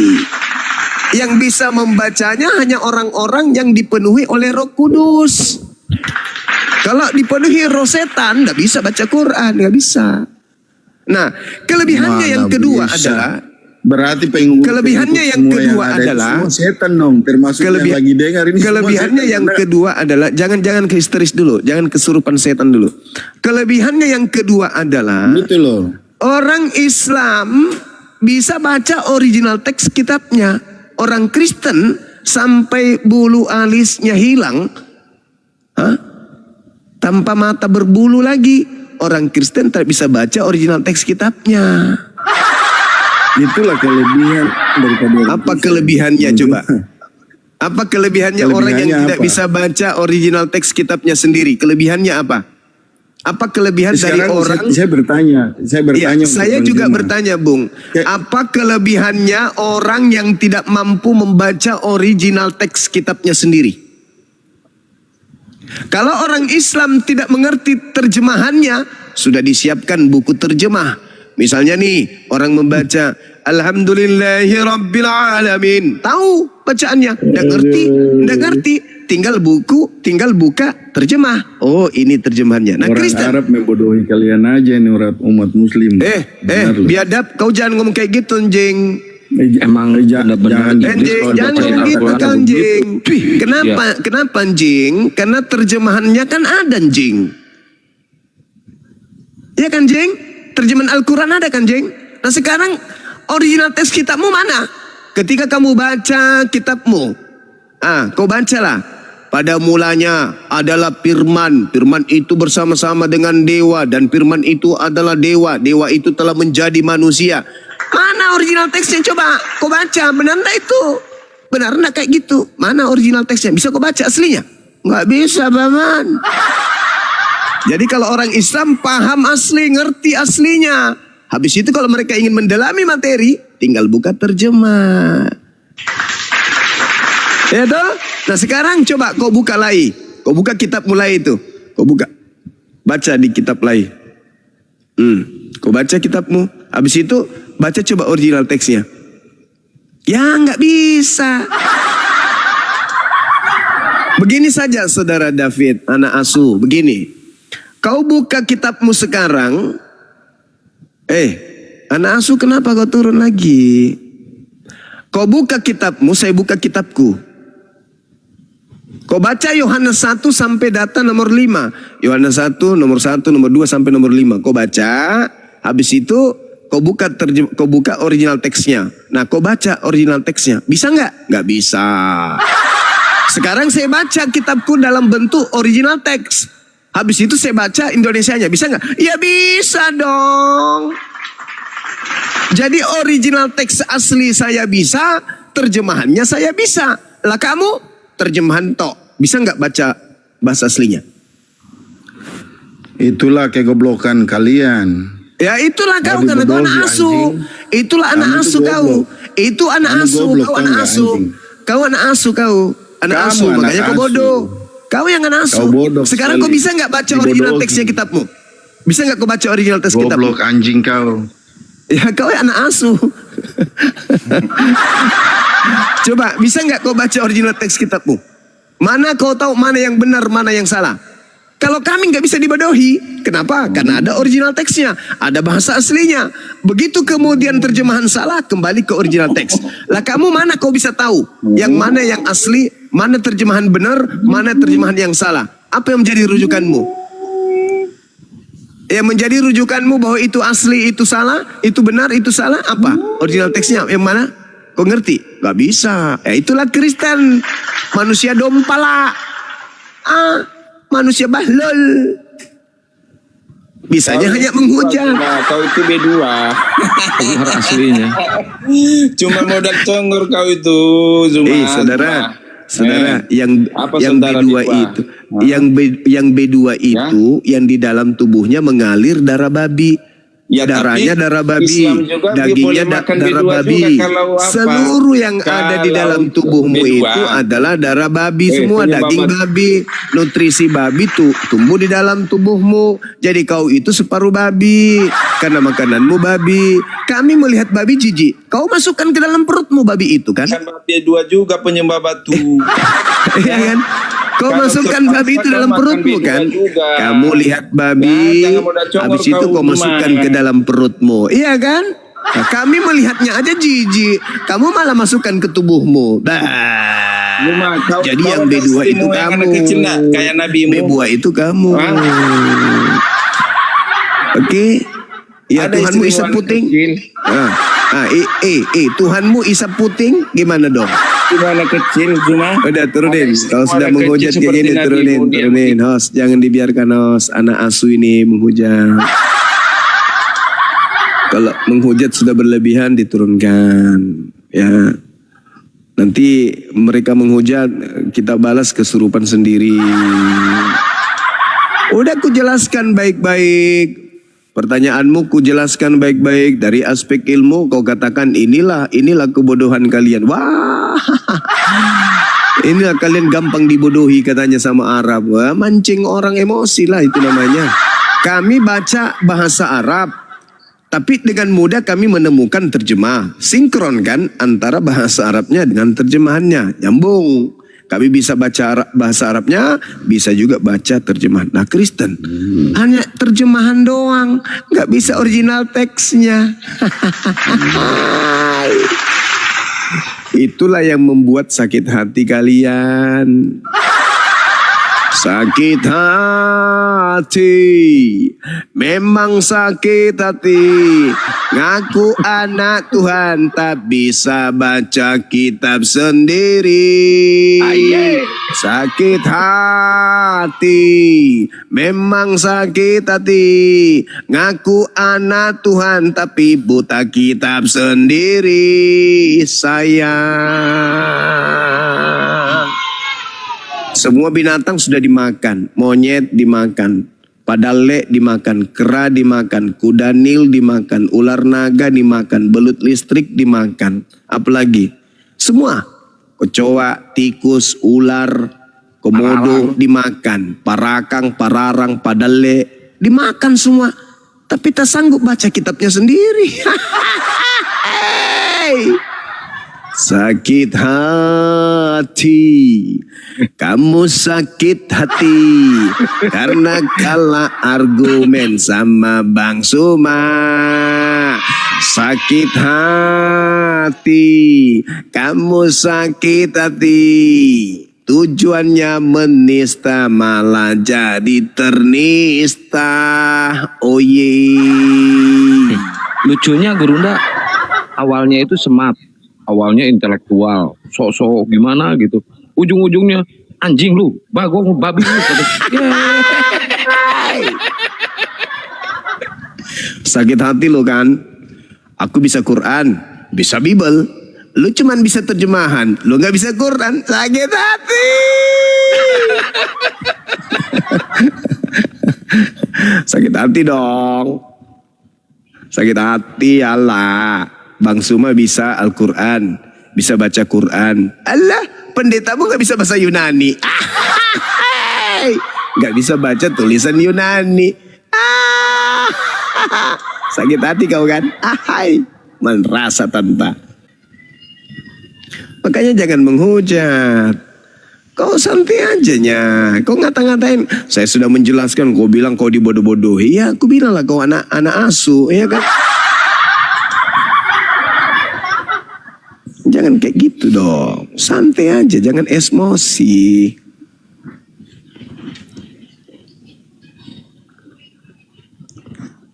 Yang bisa membacanya hanya orang-orang yang dipenuhi oleh Roh Kudus. Kalau dipenuhi roh setan, nggak bisa baca Quran, nggak bisa. Nah, kelebihannya yang kedua adalah, berarti kelebihannya yang kedua adalah, semua setan dong, termasuk yang lagi dengar ini. Kelebihannya yang kedua adalah, jangan kehisteris dulu, jangan kesurupan setan dulu. Kelebihannya yang kedua adalah, Gitu loh. orang Islam bisa baca original teks kitabnya. Orang Kristen sampai bulu alisnya hilang, tanpa mata berbulu lagi. Orang Kristen tak bisa baca original teks kitabnya. Itulah kelebihan daripada. Apa kelebihannya coba? Apa kelebihannya orang yang Kelebihannya tidak apa? bisa baca original teks kitabnya sendiri? Kelebihannya apa? Apa kelebihan dari Sekarang orang? saya bertanya Ya, untuk saya Bang juga Juma. bertanya, Bung. Ya. Apa kelebihannya orang yang tidak mampu membaca original teks kitabnya sendiri? Kalau orang Islam tidak mengerti terjemahannya, sudah disiapkan buku terjemah. Misalnya nih, orang membaca Alhamdulillahirabbil alamin. Tahu bacaannya? Nggak ngerti. Tinggal buka terjemah. Oh, ini terjemahannya. Nah, Orang Kristen. Arab membodohi kalian aja nih orang umat muslim. Benar loh. Biadab, kau jangan ngomong kayak gitu, Jeng. Emang benar-benar jangan Anjing, Kalau jangan baca ngomong gitu Al-Quran kan, begitu. Jing. Kenapa, Jing? Karena terjemahannya kan ada, Jing. Ya kan, Jing? Terjemahan Al-Quran ada kan, Jing? Nah, sekarang original teks kitabmu mana? Ketika kamu baca kitabmu, kau bacalah. Pada mulanya adalah firman. Firman itu bersama-sama dengan dewa. Dan firman itu adalah dewa. Dewa itu telah menjadi manusia. Mana original teksnya? Coba kau baca. Benar enggak itu? Benar enggak kayak gitu? Mana original teksnya? Bisa kau baca aslinya? Nggak bisa, Baman. Jadi kalau orang Islam paham asli, ngerti aslinya. Habis itu kalau mereka ingin mendalami materi, tinggal buka terjemah. Ya toh? Nah sekarang coba kau buka lagi. Kau buka kitab mulai itu. Kau buka. Baca di kitab lagi. Kau baca kitabmu. Habis itu baca coba original teksnya. Ya nggak bisa. Begini saja saudara David, anak asuh. Begini. Kau buka kitabmu sekarang. Anak asuh kenapa kau turun lagi? Kau buka kitabmu, saya buka kitabku. Kau baca Yohanes 1 sampai data nomor 5. Yohanes 1, nomor 1, nomor 2 sampai nomor 5. Kau baca, habis itu kau buka original teksnya. Nah, kau baca original teksnya. Bisa nggak? Nggak bisa. Sekarang saya baca kitabku dalam bentuk original teks. Habis itu saya baca Indonesianya. Bisa nggak? Ya bisa dong. Jadi original teks asli saya bisa, terjemahannya saya bisa. Lah kamu terjemahan tok. Bisa nggak baca bahasa aslinya? Itulah kegoblokan kalian. Ya itulah kau Waduh, karena kau anak bodoh, asuh. anjing. Itulah anak Kamu asuh tuh kau. goblok. Itu anak Kamu asuh. goblok, Kau tau anak nggak, asuh. anjing? Kau anak asuh kau. Anak Kamu asuh. anak Makanya kau asuh. bodoh. Kau yang anak asuh. Kau bodoh Sekarang kau sekali. bisa nggak baca original Dibodohi. teksnya kitabmu? Bisa nggak kau baca original teks kitabmu? Goblok anjing kau. Ya kau anak asuh. Coba bisa nggak kau baca original teks kitabmu? Mana kau tahu mana yang benar, mana yang salah? Kalau kami nggak bisa dibodohi, kenapa? Karena ada original teksnya, ada bahasa aslinya. Begitu kemudian terjemahan salah, kembali ke original teks. Lah kamu mana kau bisa tahu yang mana yang asli, mana terjemahan benar, mana terjemahan yang salah? Apa yang menjadi rujukanmu? Yang menjadi rujukanmu bahwa itu asli, itu salah, itu benar, itu salah, apa? Original teksnya yang mana? Kau ngerti? Gak bisa. Ya itulah Kristen. Manusia dompala. Manusia bahlol. Bisanya hanya menghujat. Nah, kau itu B2. Benar aslinya. Cuma modal congor kau itu, Zuma. Saudara, yang saudara B2 Dipa? itu, yang B2 itu, yang di dalam tubuhnya mengalir darah babi. Ya, Darahnya tapi darah babi, Islam juga dagingnya boleh makan darah B2 babi. juga kalau apa? Seluruh yang ada di Kalau dalam tubuhmu B2. itu adalah darah babi, semua penyebab daging babi, nutrisi babi tuh tumbuh di dalam tubuhmu. Jadi kau itu separuh babi karena makananmu babi. Kami melihat babi jijik, kau masukkan ke dalam perutmu babi itu kan? Kan B2 juga penyembah batu. Iya kan? Kau Kalau masukkan terpaksa babi itu kau dalam makan perutmu B2 kan? juga. Kamu lihat babi, Nah, jangan modal congor habis itu kau kau masukkan gimana? ke dalam perutmu. Iya kan? Nah, kami melihatnya aja jijik. Kamu malah masukkan ke tubuhmu. Cuma kau- Jadi kau yang ada B2 itu istimewa yang kamu. anak kecil nak, kayak nabimu. B2 itu kamu. Hah? Oke. Ya Ada Tuhanmu istimewa isap anak puting. kecil. Tuhanmu isap puting gimana dong? Cuma anak kecil, Zuma. Udah turunin. Ada Kalau sudah anak menghujat kecil kayak gini seperti turunin, nabimu, dia turunin. Host, jangan dibiarkan host anak asuh ini menghujat. Kalau menghujat sudah berlebihan diturunkan, ya. Nanti mereka menghujat, kita balas kesurupan sendiri. Udah ku jelaskan baik-baik. Pertanyaanmu ku jelaskan baik-baik dari aspek ilmu. Kau katakan inilah kebodohan kalian. Wah, inilah kalian gampang dibodohi katanya sama Arab. Wah, mancing orang emosi lah itu namanya. Kami baca bahasa Arab, tapi dengan mudah kami menemukan terjemah. Sinkron kan antara bahasa Arabnya dengan terjemahannya. Nyambung. Kami bisa baca bahasa Arabnya, bisa juga baca terjemahan. Nah Kristen, hanya terjemahan doang. Nggak bisa original teksnya. Itulah yang membuat sakit hati kalian. Sakit hati, memang sakit hati. Ngaku anak Tuhan tak bisa baca kitab sendiri. Sakit hati, memang sakit hati. Ngaku anak Tuhan tapi buta kitab sendiri. Sayang. Semua binatang sudah dimakan, monyet dimakan, padale dimakan, kera dimakan, kuda nil dimakan, ular naga dimakan, belut listrik dimakan, apalagi semua, kecoa, tikus, ular, komodo dimakan, parakang, pararang, padale dimakan semua, tapi tak sanggup baca kitabnya sendiri. Sakit hati, kamu sakit hati karena kalah argumen sama Bang Suma. Sakit hati, kamu sakit hati. Tujuannya menista malah jadi ternista. Oh ye. Lucunya Gurunda awalnya itu smart. Awalnya intelektual, sok-sok gimana gitu. Ujung-ujungnya anjing lu, bagong, babi lu. Sakit hati lo kan. Aku bisa Quran, bisa Bible. Lu cuman bisa terjemahan, lu gak bisa Quran. Sakit hati. Sakit hati dong. Sakit hati Allah. Bang Suma bisa Al-Quran, bisa baca Quran. Allah, pendetamu gak bisa bahasa Yunani. Gak bisa baca tulisan Yunani. Sakit hati kau kan? Merasa tanta. Makanya jangan menghujat. Kau santai aja nya. Kau ngata-ngatain. Saya sudah menjelaskan. Kau bilang kau dibodoh-bodohi. Ya aku bilang lah kau anak asuh. Ya kan? Jangan kayak gitu dong. Santai aja, jangan emosi.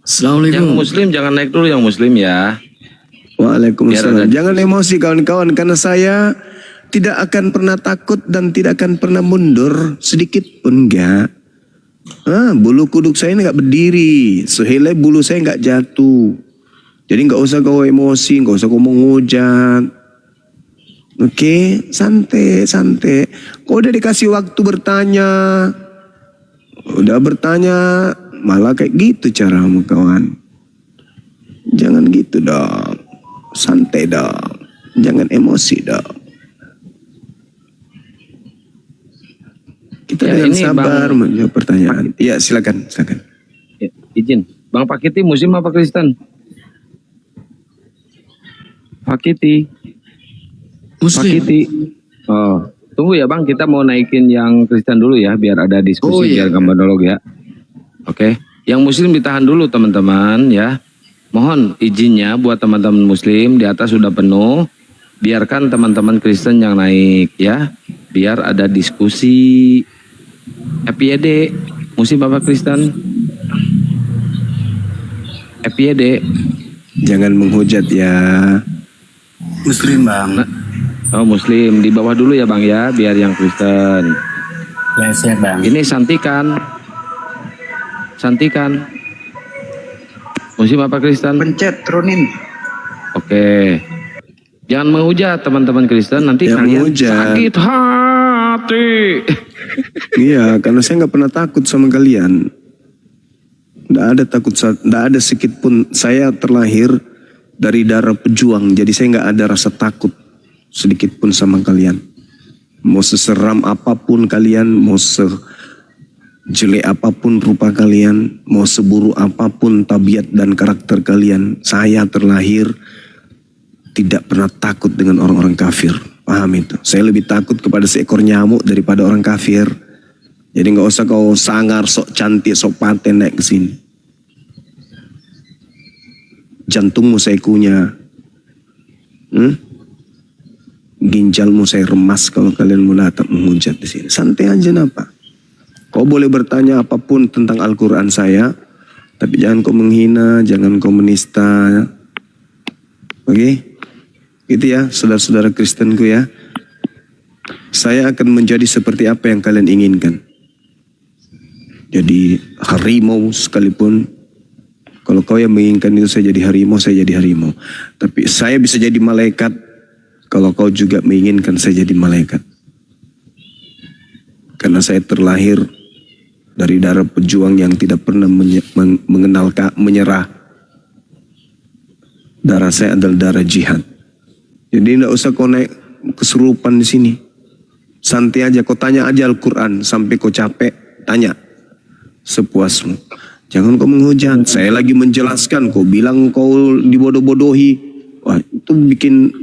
Assalamualaikum. Yang muslim jangan naik dulu yang muslim ya. Waalaikumsalam. Jangan emosi kawan-kawan, karena saya tidak akan pernah takut dan tidak akan pernah mundur sedikit pun enggak. Bulu kuduk saya ini enggak berdiri, sehelai bulu saya enggak jatuh. Jadi enggak usah kau emosi, enggak usah kau menghujat. Oke, santai. Kau udah dikasih waktu bertanya. Udah bertanya, malah kayak gitu caramu kawan. Jangan gitu dong. Santai dong. Jangan emosi dong. Kita Ya, dengan ini sabar Bang- menjawab pertanyaan. Iya, silakan. Ya, izin. Bang Pakiti muslim apa Kristen? Pakiti. Pakiti. Oh, tunggu ya Bang, kita mau naikin yang Kristen dulu ya, biar ada diskusi, biar nggak monolog ya. Oke, yang muslim ditahan dulu teman-teman ya. Mohon izinnya buat teman-teman muslim, di atas sudah penuh. Biarkan teman-teman Kristen yang naik ya, biar ada diskusi. FYD, muslim apa Kristen? FYD. Jangan menghujat ya. Muslim bang. Oh muslim, di bawah dulu ya Bang ya, biar yang Kristen. Ya siap bang. Ini santikan. Muslim apa Kristen? Pencet turunin. Oke. Jangan menghujat teman-teman Kristen, nanti Jangan kalian menghujat. sakit hati. Iya, karena saya nggak pernah takut sama kalian. Nggak ada takut, nggak ada sedikit pun. Saya terlahir dari darah pejuang, jadi saya nggak ada rasa takut sedikit pun sama kalian. Mau seseram apapun kalian, mau sejelek apapun rupa kalian, mau seburuk apapun tabiat dan karakter kalian, saya terlahir tidak pernah takut dengan orang-orang kafir. Paham itu? Saya lebih takut kepada seekor nyamuk daripada orang kafir. Jadi nggak usah kau sangar, sok cantik, sok paten naik ke sini. Jantungmu saya kunyah. Ginjalmu saya remas kalau kalian mau datang menghujat di sini. Santai aja napa. Kau boleh bertanya apapun tentang Al-Quran saya, tapi jangan kau menghina, jangan kau menista. Oke? Gitu ya, saudara-saudara Kristenku ya. Saya akan menjadi seperti apa yang kalian inginkan. Jadi harimau sekalipun, kalau kau yang menginginkan itu saya jadi harimau, saya jadi harimau. Tapi saya bisa jadi malaikat, kalau kau juga menginginkan saya jadi malaikat. Karena saya terlahir dari darah pejuang yang tidak pernah mengenal menyerah. Darah saya adalah darah jihad. Jadi tidak usah kau naik kesurupan di sini. Santai aja, kau tanya aja Al-Quran sampai kau capek, tanya sepuasmu. Jangan kau menghujat. Saya lagi menjelaskan, kau bilang kau dibodoh-bodohi. Wah, itu bikin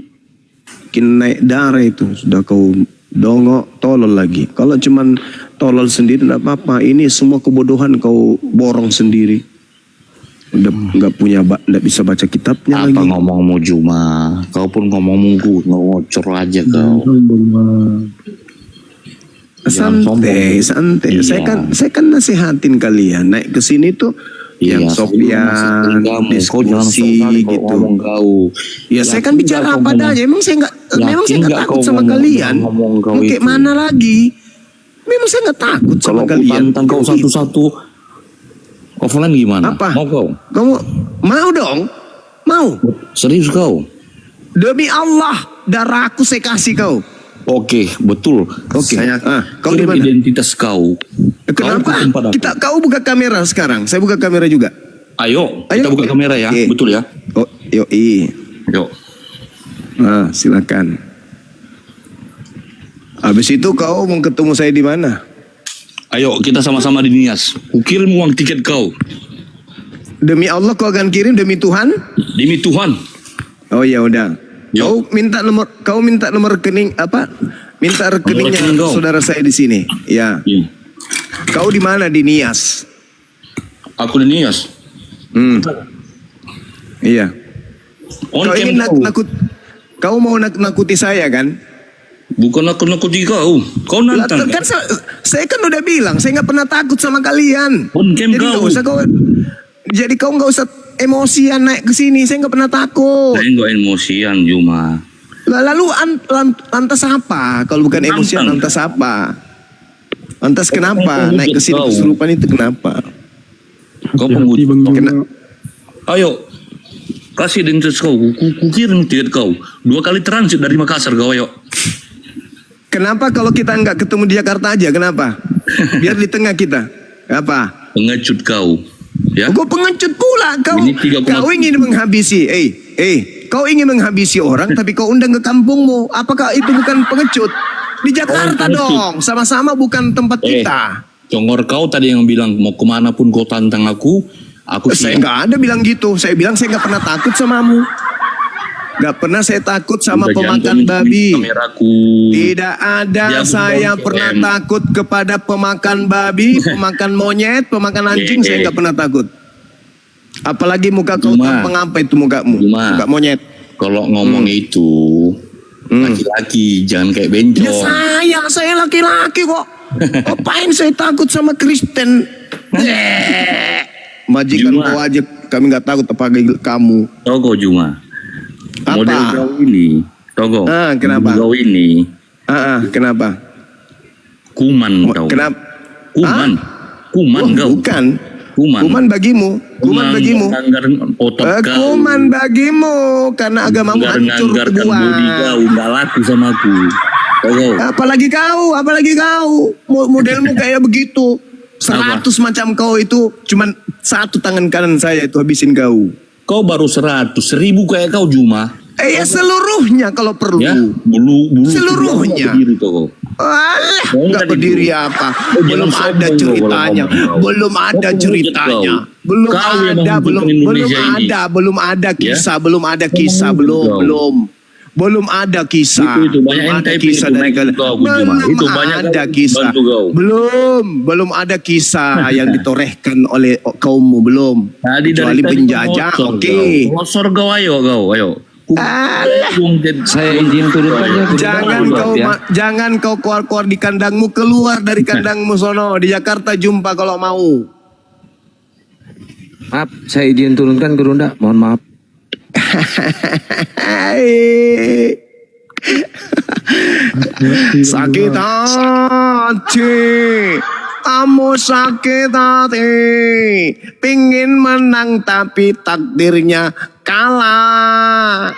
naik darah itu. Sudah kau dongok, tolol lagi. Kalau cuman tolol sendiri tidak apa-apa. Ini semua kebodohan kau borong sendiri. Udah nggak punya, nggak bisa baca kitabnya apa lagi. ngomongmu Juma? Kau pun ngomong munggu, ngocor aja kau. Santai. Iya. Saya kan nasihatin kalian naik ke sini tuh yang Sofian kau jangan diskusi gitu. ngomong kau. Ya saya kan bicara apa adanya. Memang saya nggak takut sama kalian. Mau kayak mana lagi? Memang saya nggak takut sama kalian. Tantang kau satu-satu, offline gimana? Apa? Mau kau? Kamu mau dong? Mau? Serius kau? Demi Allah, darahku saya kasih kau. Oke, betul. Oke. Saya Kau di kirim mana? identitas kau. Kenapa? Kau Kau buka kamera sekarang. Saya buka kamera juga. Ayo, kita buka kamera ya. Oke. Betul ya? Oh, Yuk. Nah, silakan. Habis itu kau mau ketemu saya di mana? Ayo, kita sama-sama di Nias. Kukirim uang tiket kau. Demi Allah kau akan kirim, demi Tuhan? Demi Tuhan. Oh ya udah. Yuk. Kau minta nomor rekening apa? Minta rekeningnya rekening kau. saudara saya di sini. Ya. Iya. Kau di mana? Di Nias. Aku di Nias. Iya. On Kau cam ingin kau. kau mau nakuti saya kan? Bukan aku nakuti kau. Kau Lah, nantang. kan saya kan udah bilang saya nggak pernah takut sama kalian. On cam Jadi nggak kau. usah kau. Jadi kau nggak usah emosian naik ke sini. Saya nggak pernah takut. Saya nggak emosian Juma. Lalu lantas apa? Kalau bukan emosian Nantang. lantas apa? Lantas kenapa Kau naik ke sini kau. kesurupan itu kenapa? Kau penguji. Kena- Ayo. Kasih identitas kau. Kukirim tiket kau. 2 kali transit dari Makassar kau ayo. Kenapa kalau kita nggak ketemu di Jakarta aja? Kenapa? Biar di tengah kita. Apa? Pengecut kau. Ya. Kau pengecut pula. Ini 3,7. Kau ingin menghabisi. Kau ingin menghabisi orang tapi kau undang ke kampungmu. Apakah itu bukan pengecut? Di Jakarta pengecut. dong. Sama-sama bukan tempat kita. Congor kau tadi yang bilang mau kemana pun kau tantang aku Saya siap. nggak ada bilang gitu. Saya bilang saya nggak pernah takut samamu. Nggak pernah saya takut sama Udah pemakan jangan babi. kameraku. Tidak ada Jangan saya bongkar, pernah Em. takut kepada pemakan babi, pemakan monyet, pemakan anjing. Saya nggak pernah takut. Apalagi muka kau Cuma- tampang apa itu mukamu? Cuma- Muka monyet. Kalau ngomong itu laki-laki jangan kayak Ya bencong. saya laki-laki kok. Ngapain saya takut sama Kristen? Majikan Cuma- kau aja kami nggak takut apalagi kamu. Togo Juma. Apa? Model kau ini. Togo. Kenapa? Kau ini Kenapa? kuman kau. Kenapa? Kuman. Kuman Oh, kau. bukan. Kuman. Kuman bagimu. Kuman bagimu. Nganggar otot kau. Kuman bagimu karena agamamu hancur Nganggar-nganggarkan gua. bodi kau. Nggak laku sama aku. Apalagi kau, modelmu kayak begitu. 100 macam kau itu, cuman satu tangan kanan saya itu habisin kau. Kau baru 100, 1000 kayak kau Juma. Ya seluruhnya kalau perlu. Ya, bulu Seluruhnya. berdiri tuh kau. Alah, Kau nggak tadi berdiri dulu. apa? Oh, Belum jangan ada sombong ceritanya. kalau ngomong kau. Belum ada Kau ceritanya. kau. Belum Kau yang ada, menghidupkan belum Indonesia ini. ada, belum ada kisah, belum ada kisah, Kau. belum ada kisah. Itu banyak Belum yang ada typing kisah itu, dari banyak kalian. kau, Gus Juma. Itu banyak ada kau kisah. bantu kau. Belum ada kisah yang ditorehkan oleh kaummu belum. Tadi Kecuali dari penjajah, oke. Losor kau, ayo. Alah. Saya izin turunkan ya. Jangan kau keluar di kandangmu, keluar dari kandangmu sono. Di Jakarta jumpa kalau mau. Maaf, saya izin turunkan Gurunda. Mohon maaf. Sakit hati, kamu sakit hati, pingin menang tapi takdirnya kalah.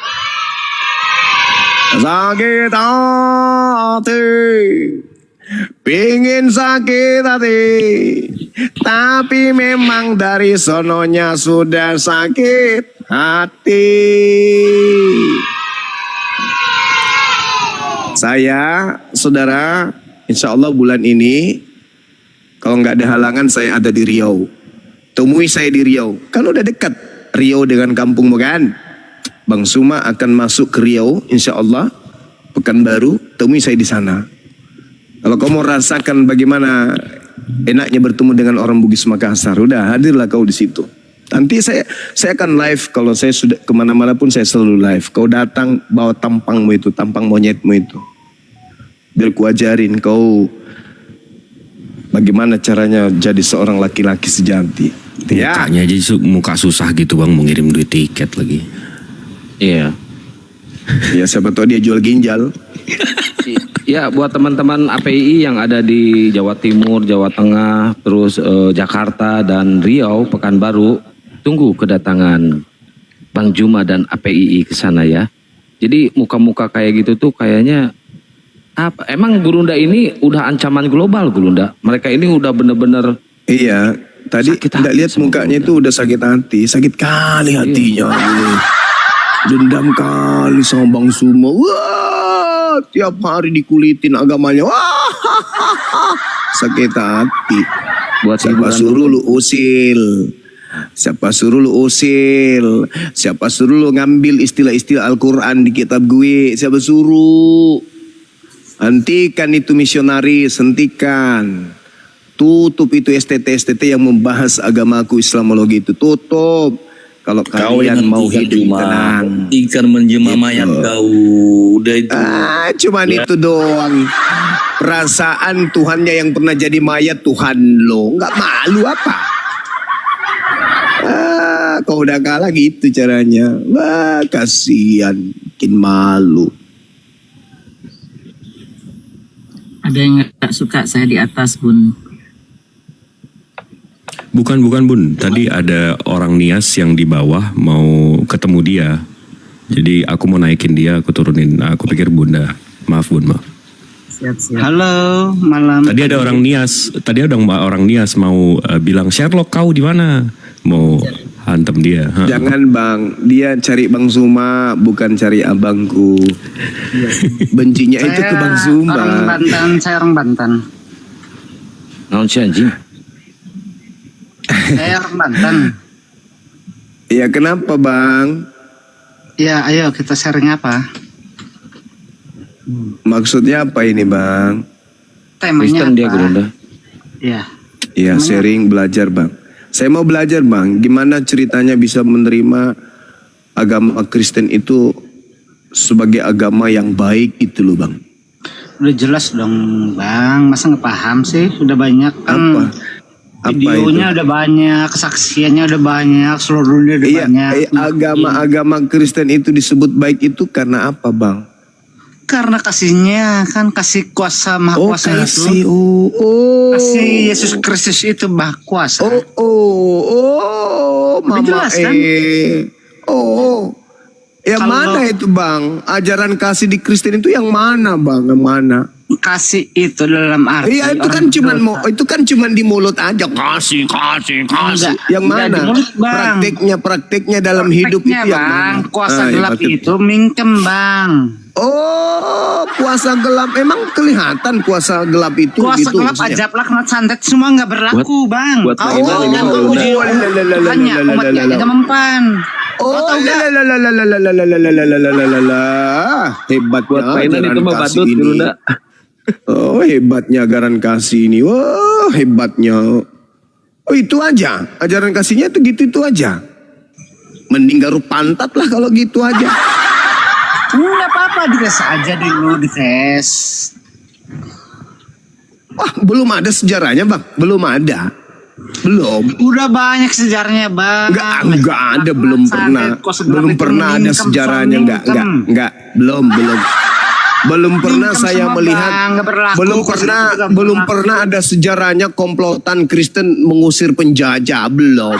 Sakit hati, pingin sakit hati, tapi memang dari sononya sudah sakit hati. Saya, saudara, insya Allah bulan ini, kalau nggak ada halangan saya ada di Riau. Temui saya di Riau, kan udah dekat Riau dengan kampungmu kan. Bang Suma akan masuk ke Riau, insya Allah, Pekanbaru, temui saya di sana. Kalau kau mau rasakan bagaimana enaknya bertemu dengan orang Bugis Makassar, udah hadirlah kau di situ. Nanti saya akan live, kalau saya sudah kemana-mana pun saya selalu live. Kau datang bawa tampangmu itu, tampang monyetmu itu. Biar ku ajarin kau bagaimana caranya jadi seorang laki-laki sejati. Ya. Mukanya aja muka susah gitu bang, mau ngirim duit tiket lagi. Iya. Ya siapa tahu dia jual ginjal. Ya, buat teman-teman API yang ada di Jawa Timur, Jawa Tengah, terus Jakarta dan Riau, Pekanbaru, tunggu kedatangan Bang Juma dan API ke sana ya. Jadi muka-muka kayak gitu tuh kayaknya apa? Emang Gurunda ini udah ancaman global Gurunda. Mereka ini udah bener-bener. Iya, tadi Sakit tidak hati lihat sama mukanya Gurunda. itu udah sakit hati, sakit kali hatinya. Dendam kali sama Bang Sumo. Wah, tiap hari dikulitin agamanya. Wah, sakit hati. Buat Siapa hiburan suruh lu usil? Siapa suruh lu usil? Siapa suruh lu ngambil istilah-istilah Al-Quran di kitab gue? Siapa suruh? Hentikan itu misionaris, hentikan. Tutup itu STT yang membahas agamaku Islamologi itu. Tutup. Kalau Kau kalian yang mau hentikan hidup Juma. tenang. Hentikan menjema mayat kau. Udah itu. Cuman itu doang. Perasaan Tuhannya yang pernah jadi mayat Tuhan lo. Nggak malu apa? Kau udah kalah gitu caranya. Wah, kasihan. Bikin malu. Ada yang nggak suka saya di atas, Bun. Bukan Bun, tadi ada orang Nias yang di bawah mau ketemu dia. Jadi aku mau naikin dia, aku turunin. Nah, aku pikir Bunda. Maaf Bun, maaf. Siap-siap. Halo, malam. Tadi ada orang Nias mau bilang Sherlock kau di mana? Mau hantem dia. Ha. Jangan bang, dia cari Bang Suma, bukan cari abangku. Bencinya itu ke Bang Suma. Saya orang Banten. Naon si anjing? Saya orang Banten. Ya kenapa bang? Ya, ayo kita sharing apa? Maksudnya apa ini bang? Temanya Kristen dia apa? Gurunda. Ya. Ya sharing belajar bang. Saya mau belajar bang, gimana ceritanya bisa menerima agama Kristen itu sebagai agama yang baik itu loh bang. Udah jelas dong, Bang. Masa nggak paham sih? Udah banyak kan. Apa Videonya itu? udah banyak, kesaksiannya udah banyak, seluruh dunia udah Iya, banyak. agama Kristen itu disebut baik itu karena apa bang? Karena kasihnya kan kasih kuasa maha Oh kuasa kasih, itu. oh, Kasih Yesus Kristus itu maha kuasa. oh, Udah mama jelas, kan? oh, Yang mana itu bang? Ajaran kasih di Kristen itu yang mana bang? Yang mana? Kasih itu dalam arti Iya itu kan cuman di mulut aja kasih. Yang Enggak mana? di mulut, Bang. Prakteknya dalam hidup itu Prakteknya, yang Bang, mana? kuasa Ah, gelap iya, itu mingkem bang. Oh, kuasa gelap. Emang kelihatan kuasa gelap itu Kuasa gitu gelap maksudnya? ajab laknat santet semua nggak berlaku bang. buat Kau mainan ini jangan Bang. uji Tuhannya, umatnya aja gak mempan. Oh, Kau tahu nggak? hebat Buat mainan itu mah badut Gurunda. Oh, hebatnya ajaran kasih ini. Wah, hebatnya. Oh, itu aja. Ajaran kasihnya itu gitu aja. Mending garuk pantat lah kalau gitu aja. Nggak apa-apa, dites aja dulu, dites. Wah, belum ada sejarahnya, Bang. Belum ada. Belum. Udah banyak sejarahnya bang. Enggak ada, belum pernah. Belum pernah ada sejarahnya, enggak. Belum pernah Mingkem saya semua, melihat. Bang. Nggak berlaku. Belum pernah ada sejarahnya komplotan Kristen mengusir penjajah, belum.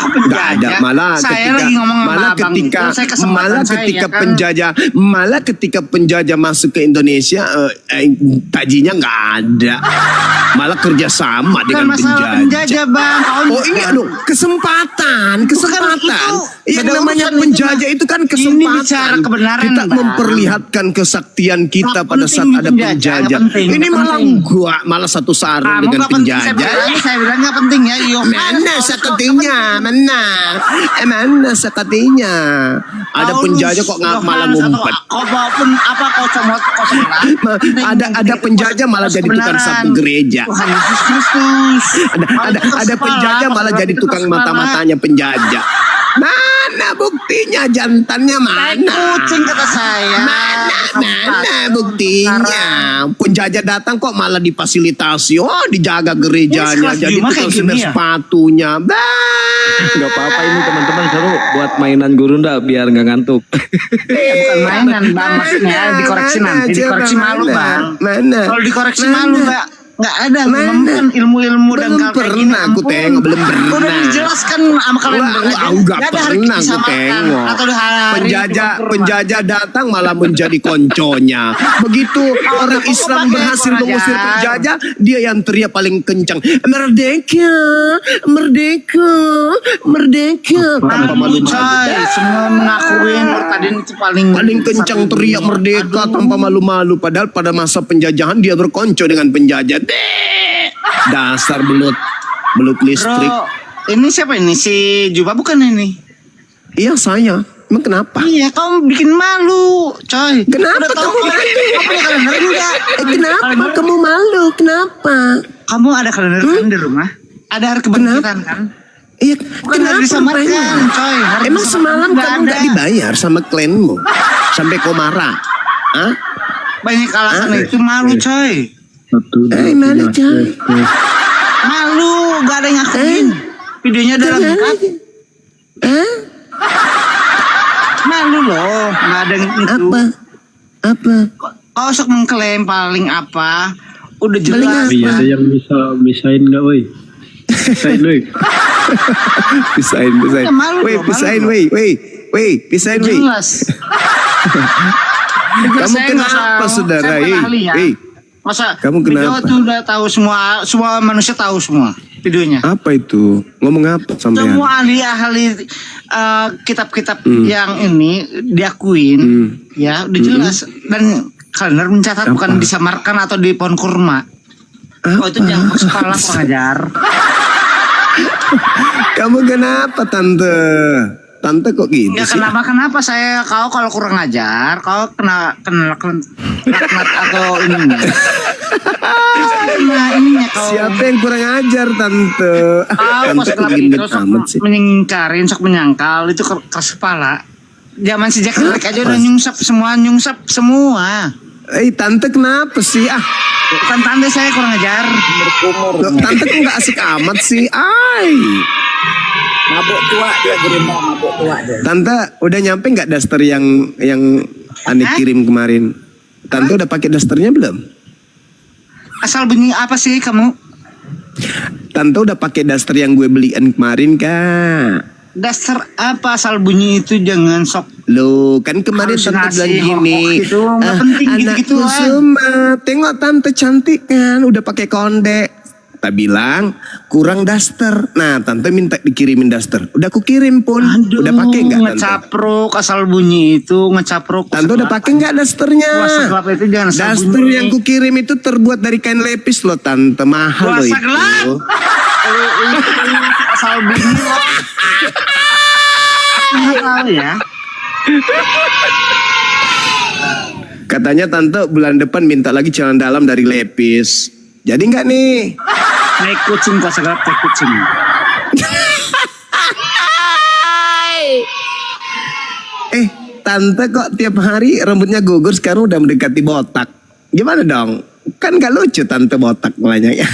Enggak ada, malah Saya ketika lagi ngomong sama malah abang ketika itu, saya kesempatan malah saya, ketika ya kan? malah ketika penjajah masuk ke Indonesia tajinya nggak ada, malah kerjasama Bukan dengan masalah penjajah bang. Oh iya dong, kesempatan. Yang beda namanya urusan penjajah itu kan kesempatan. Ini bicara kebenaran, kita Bang. memperlihatkan kesaktian kita Nggak pada penting saat ada penjajah, penjajah. nggak penting, Ini nggak malah penting. malah satu sarung Kamu dengan nggak penting, penjajah. saya bilang nggak penting ya. Mana seketinya? Mana seketinya? Ada penjajah kok nggak malah ngumpet. Kau maupun apa kau comot kau sebelah. Ada penjajah malah jadi tukang sapu gereja. Tuhan Yesus Kristus. Ada penjajah malah jadi tukang mata-matanya penjajah. Mana buktinya, jantannya mana? Kucing kata saya. Mana buktinya? Penjajah datang kok malah difasilitasi. Oh, dijaga gerejanya, Ini jadi kelas 5 tukang kayak semir gini ya? sepatunya. Nggak apa-apa ini teman-teman, seru buat mainan Gurunda biar nggak ngantuk. Iya bukan mainan bang, maksudnya dikoreksi nanti, dikoreksi malu bang. Mana? Kalau dikoreksi malu nggak ada memang ilmu-ilmu dan Belum pernah aku tengok, belum pernah. Udah dijelaskan sama kalian Enggak pernah aku tengok. atau di hari Penjajah datang malah menjadi konconya. Begitu orang Islam berhasil mengusir penjajah, dia yang teriak paling kencang, merdeka, merdeka, merdeka. Tanpa malu-malu. semua mengakuin Nurtadin itu Paling kencang teriak merdeka tanpa malu-malu. Padahal pada masa penjajahan dia berkonco dengan penjajah. Dasar belut listrik. Bro, ini siapa ini? Si Juba bukan ini? Iya saya. Emang kenapa? Iya, kamu bikin malu, coy. Kenapa Udah tahu kamu malu? Kenapa kamu malu? Kenapa? Kamu ada kalender kan di rumah? Ada hari kebangkitan kan? Iya, Bukan hari disamarkan, coy. Hari Emang disamarkan semalam nggak kamu ada. gak dibayar sama klienmu? Sampai kau marah? Hah? Banyak alasan itu malu, coy. Malu coy. Malu, gak ada yang ngakuin. Videonya udah lengkap. Malu loh, gak ada yang itu. Apa? Kau sok mengklaim paling apa? Udah Paling jelas. apa? Iya, ada yang misain nggak, woi? Misain, woi. Pisahin. Ya, malu Weh, dong, pisahin, malu. weh, pisahin, weh. Jelas. Kamu kenapa, saudara? Masa Kamu video kenapa? itu udah tahu semua manusia tahu semua videonya. Apa itu? Ngomong apa sampean? Semua ahli-ahli kitab-kitab yang ini diakuin, ya udah jelas. Dan kalender mencatat bukan disamarkan atau di pohon kurma. Oh itu jangan kepala kurang ajar. Kamu kenapa, Tante? Tante kok gitu Ya sih? kenapa saya kau kalau kurang ajar, kau kena laknat atau ininya. Nah ininya kau. Siapa yang kurang ajar, Tante? Kau Tante pas kok gelap gini itu amat sih? sok menyingkarin, sok menyangkal itu keras kepala. Zaman sejak kecil aja udah nyungsap semua. Tante kenapa sih? Bukan tanda saya kurang ajar. Tante kok nggak asik amat sih? Mabuk tua dia Gurunda, mabuk tua dia. Tante udah nyampe nggak daster yang Ani kirim kemarin? Tante udah pakai dasternya belum? Asal bunyi apa sih kamu? Tante udah pakai daster yang gue beliin kemarin, Kak. Daster apa asal bunyi itu, jangan sok Loh, kan kemarin tante bilang halusinasi, gini, hoax gitu, nggak penting anak gitu-gituan. Kusuma, tengok tante cantik kan, udah pakai konde. Tak bilang kurang daster. Nah, tante minta dikirimin daster. Udah aku kirim pun. Aduh, udah pakai nggak tante? ngecapruk asal bunyi itu, ngecapruk. Tante udah pakai nggak dasternya? Puasa gelap itu jangan asal Daster bunyi. yang ku kirim itu terbuat dari kain lepis loh tante, mahal loh Puasa itu. gelap. Asal bunyi loh. Aku nggak tahu ya. Katanya tante bulan depan minta lagi celana dalam dari lepis. Jadi nggak nih? Naik kucing, puasa gelap naik kucing. Tante kok tiap hari rambutnya gugur, sekarang udah mendekati botak. Gimana dong? Kan gak lucu tante botak mulanya ya.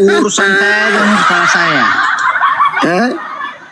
Urusan saya dengan kepala saya. Hah?